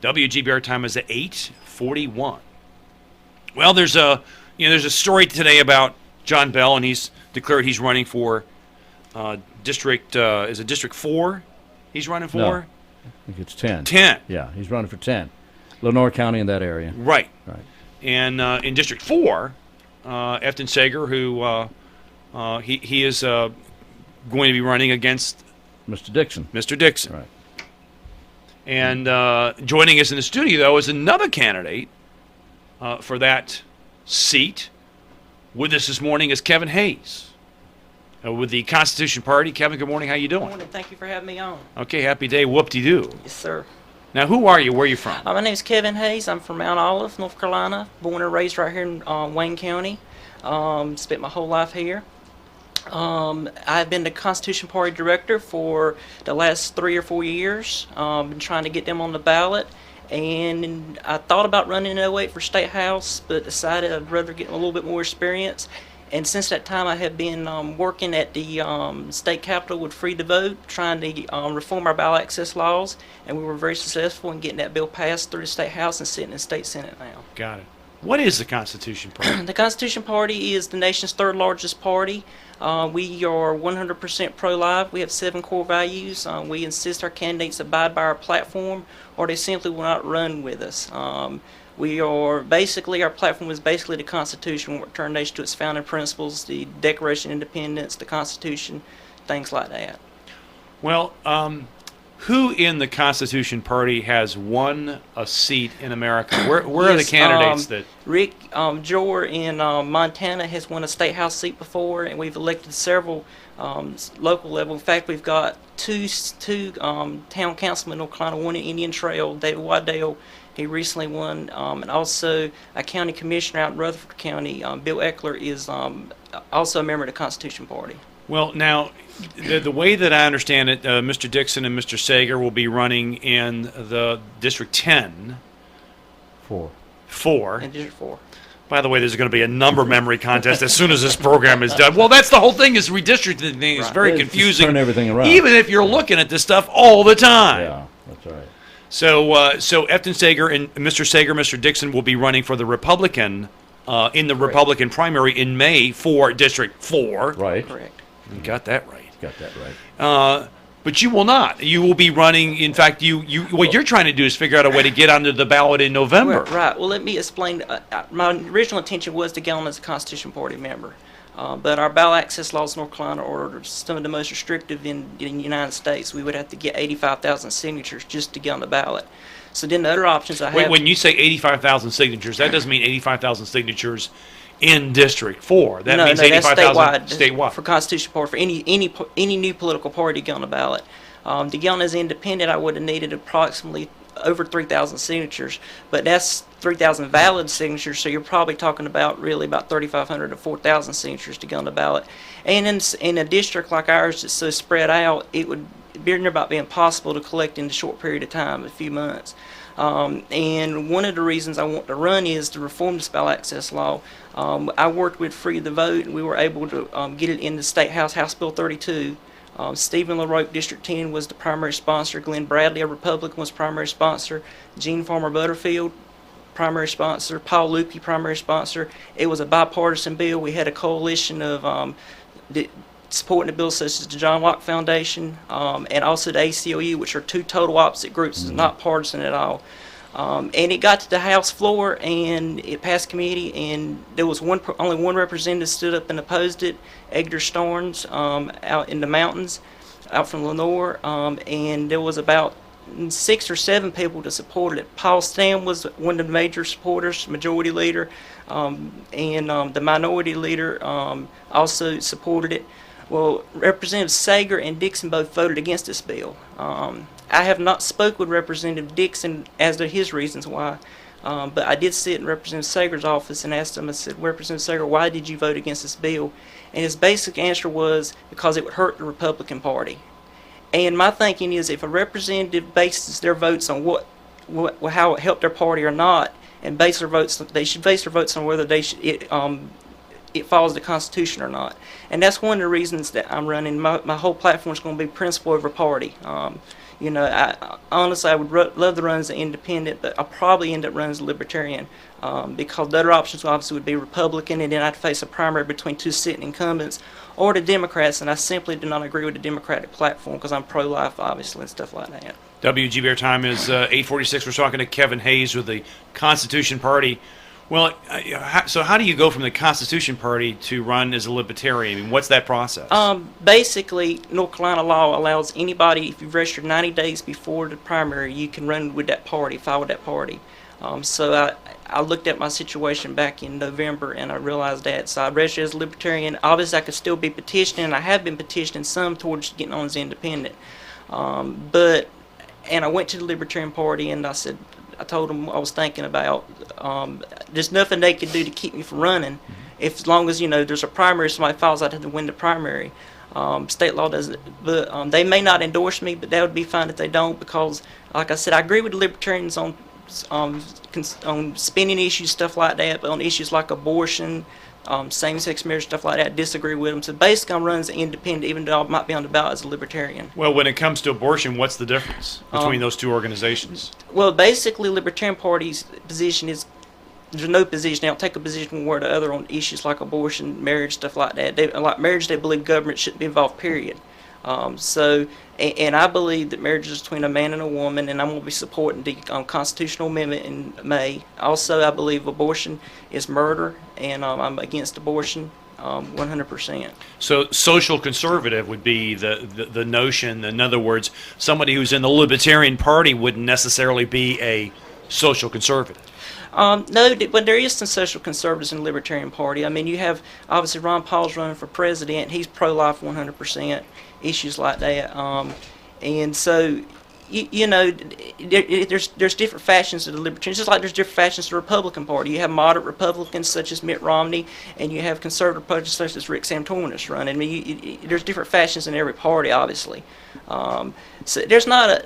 WGBR time is at 8:41. Well, there's a story today about John Bell, and he's declared he's running for District 4? He's running for? No, I think it's 10. 10. Yeah, he's running for 10. Lenore County in that area. Right. Right. And in District 4, Efton Sager, who he is going to be running against Mr. Dixon. Mr. Dixon. Right. And joining us in the studio, though, is another candidate for that seat. With us this morning is Kevin Hayes with the Constitution Party. Kevin, good morning. How you doing? Good morning. Thank you for having me on. Okay, happy day. Whoop-de-doo. Yes, sir. Now, who are you? Where are you from? My name is Kevin Hayes. I'm from Mount Olive, North Carolina. Born and raised right here in Wayne County. Spent my whole life here. I've been the Constitution Party director for the last 3 or 4 years. Been trying to get them on the ballot. And I thought about running in 08 for State House, but decided I'd rather get a little bit more experience. And since that time, I have been working at the state capitol with Free to Vote, trying to reform our ballot access laws. And we were very successful in getting that bill passed through the State House and sitting in the State Senate now. Got it. What is the Constitution Party? The Constitution Party is the nation's third largest party. We are 100% pro-life. We have 7 core values. We insist our candidates abide by our platform, or they simply will not run with us. Our platform is basically the Constitution. We return the nation to its founding principles, the Declaration of Independence, the Constitution, things like that. Well, who in the Constitution Party has won a seat in America? Where are the candidates that... Rick Jor in Montana has won a state house seat before, and we've elected several local level. In fact, we've got two town councilmen in North Carolina, one in Indian Trail, David Waddell. He recently won, and also a county commissioner out in Rutherford County, Bill Eckler, is also a member of the Constitution Party. Well, now, the way that I understand it, Mr. Dixon and Mr. Sager will be running in the District 10. 4. In District 4. By the way, there's going to be a number memory contest as soon as this program is done. Well, that's the whole thing, is redistricting thing is very confusing. Turn everything around. Even if you're looking at this stuff all the time. Yeah, that's right. So Efton Sager and Mr. Sager, Mr. Dixon will be running for the Republican in the Republican primary in May for District 4. Right. Correct. You got that right. Got that right. But you will not. You will be running. In fact, what you're trying to do is figure out a way to get onto the ballot in November. Right. Well, let me explain. My original intention was to get on as a Constitution Party member. But our ballot access laws in North Carolina are some of the most restrictive in the United States. We would have to get 85,000 signatures just to get on the ballot. So then the other options I have... Wait, when you say 85,000 signatures, that doesn't mean 85,000 signatures in District 4. That means 85,000 statewide. For Constitution Party, for any new political party to get on the ballot. To get on as independent, I would have needed approximately over 3,000 signatures, but that's 3,000 valid signatures, so you're probably talking about really about 3,500 to 4,000 signatures to get on the ballot. And in a district like ours that's so spread out, it would be about being impossible to collect in a short period of time, a few months. And one of the reasons I want to run is to reform this ballot access law. I worked with Free to Vote, and we were able to get it in the State House, House Bill 32. Stephen LaRoque, District 10, was the primary sponsor. Glenn Bradley, a Republican, was primary sponsor. Gene Farmer Butterfield, primary sponsor. Paul Lupi, primary sponsor. It was a bipartisan bill. We had a coalition of supporting the bill, such as the John Locke Foundation and also the ACLU, which are two total opposite groups. It's not partisan at all. And it got to the House floor, and it passed committee, and there was only one representative stood up and opposed it, Edgar Starnes, out in the mountains, out from Lenore, and there was about 6 or 7 people that supported it. Paul Stam was one of the major supporters, majority leader, and the minority leader also supported it. Well, Representatives Sager and Dixon both voted against this bill. I have not spoke with Representative Dixon as to his reasons why, but I did sit in Representative Sager's office and asked him, I said, Representative Sager, why did you vote against this bill? And his basic answer was, because it would hurt the Republican Party. And my thinking is, if a representative bases their votes on how it helped their party or not, and base their votes, they should base their votes on whether it follows the Constitution or not. And that's one of the reasons that I'm running. My whole platform is going to be principle over party. You know, honestly, I would love to run as an independent, but I'll probably end up running as a libertarian because the other options obviously would be Republican, and then I'd face a primary between two sitting incumbents or the Democrats, and I simply do not agree with the Democratic platform because I'm pro-life, obviously, and stuff like that. WGBR time is 8:46. We're talking to Kevin Hayes with the Constitution Party. Well, so how do you go from the Constitution Party to run as a libertarian? I mean, what's that process? Basically, North Carolina law allows anybody, if you've registered 90 days before the primary, you can run with that party, file with that party. So I looked at my situation back in November, and I realized that. So I registered as a libertarian. Obviously, I could still be petitioning, and I have been petitioning some towards getting on as independent. And I went to the Libertarian Party, and I told them I was thinking about. There's nothing they could do to keep me from running. If as long as there's a primary, somebody files out to win the primary. State law doesn't, but they may not endorse me, but that would be fine if they don't, because, like I said, I agree with the libertarians on spending issues, stuff like that, but on issues like abortion, same-sex marriage, stuff like that, I disagree with them. So basically, I'm running as an independent, even though I might be on the ballot as a libertarian. Well, when it comes to abortion, what's the difference between those two organizations? Well, basically, Libertarian Party's position is there's no position. They don't take a position one way or the other on issues like abortion, marriage, stuff like that. Like marriage, they believe government shouldn't be involved, period. And I believe that marriage is between a man and a woman, and I'm going to be supporting the constitutional amendment in May. Also, I believe abortion is murder, and I'm against abortion 100%. So social conservative would be the notion. In other words, somebody who's in the Libertarian Party wouldn't necessarily be a social conservative. No, but there is some social conservatives in the Libertarian Party. I mean, you have, obviously, Ron Paul's running for president. He's pro-life 100%, issues like that. And so, there's different factions of the Libertarians, just like there's different factions of the Republican Party. You have moderate Republicans such as Mitt Romney, and you have conservative Republicans such as Rick Santorum running. I mean, there's different factions in every party, obviously. So there's not a...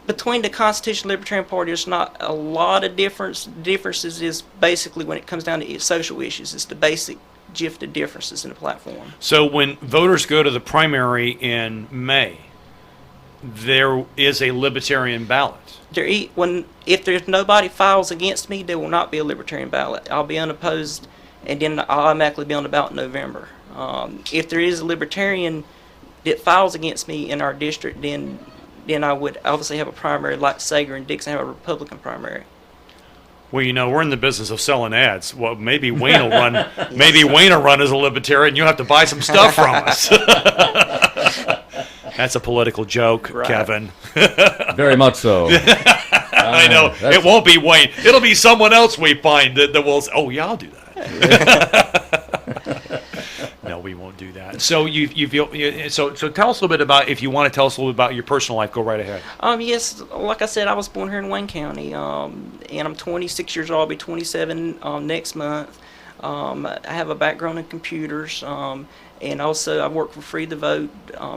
Between the Constitutional Libertarian Party, there's not a lot of difference. Differences is basically when it comes down to social issues. It's the basic gist of differences in the platform. So when voters go to the primary in May, there is a Libertarian ballot. If there's nobody files against me, there will not be a Libertarian ballot. I'll be unopposed, and then I'll automatically be on the ballot in November. If there is a Libertarian that files against me in our district, then I would obviously have a primary like Sager and Dixon have a Republican primary. Well, we're in the business of selling ads. Well, maybe Wayne will run. Maybe Wayne will run as a Libertarian. You'll have to buy some stuff from us. That's a political joke, right. Kevin. Very much so. I know. It won't be Wayne. It'll be someone else we find that will say, oh, yeah, I'll do that. No, we won't do that. So so tell us a little bit about, if you want to tell us a little bit about your personal life, go right ahead. Yes, like I said, I was born here in Wayne County, and I'm 26 years old. I'll be 27 next month. I have a background in computers, and also I work for Free the Vote.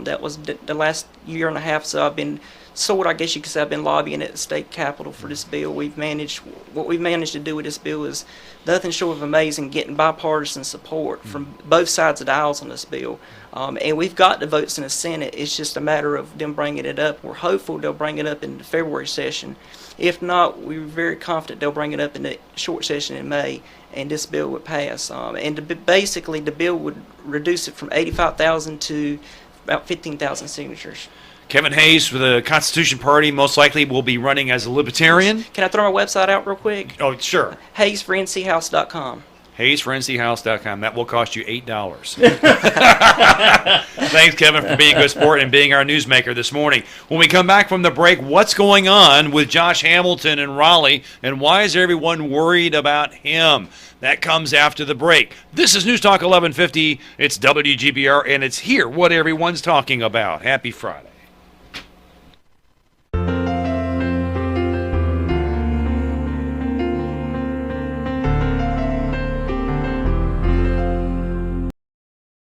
That was the last year and a half, so I've been I guess you could say I've been lobbying at the state capitol for this bill. What we've managed to do with this bill is nothing short of amazing, getting bipartisan support from both sides of the aisles on this bill. And we've got the votes in the Senate. It's just a matter of them bringing it up. We're hopeful they'll bring it up in the February session. If not, we're very confident they'll bring it up in the short session in May, and this bill would pass. Basically, the bill would reduce it from 85,000 to about 15,000 signatures. Kevin Hayes with the Constitution Party most likely will be running as a Libertarian. Can I throw my website out real quick? Oh, sure. HayesForNCHouse.com. HayesForNCHouse.com. That will cost you $8. Thanks, Kevin, for being a good sport and being our newsmaker this morning. When we come back from the break, what's going on with Josh Hamilton in Raleigh, and why is everyone worried about him? That comes after the break. This is News Talk 1150. It's WGBR, and it's here what everyone's talking about. Happy Friday.